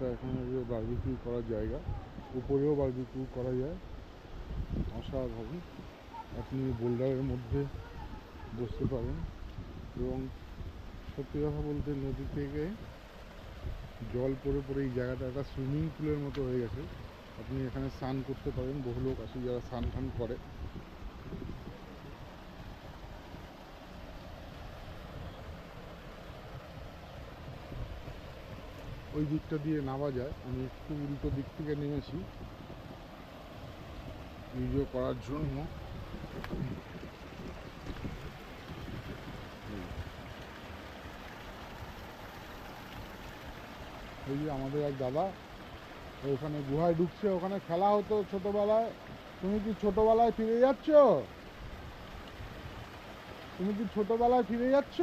এটা এখানে যে বারবিকিউ করার জায়গা, উপরেও বারবিকিউ করা যায়, অসাধারণ। আপনি বোল্ডারের মধ্যে বসতে পারেন এবং সত্যি কথা বলতে নদী থেকে জল পড়ে পড়ে এই জায়গাটা একটা সুইমিং পুলের মতো হয়ে গেছে। আপনি এখানে স্নান করতে পারেন, বহু লোক আসে যারা স্নান টান করে। ওই দিকটা দিয়ে নামা যায়, আমি একটু উল্টো দিক থেকে নেমেছি ভিডিও করার জন্য। এই যে আমাদের এক দাদা ওখানে গুহায় ঢুকছে, ওখানে খেলা হতো ছোটবেলায়। তুমি কি ছোটবেলায় ফিরে যাচ্ছ? তুমি কি ছোটবেলায় ফিরে যাচ্ছ?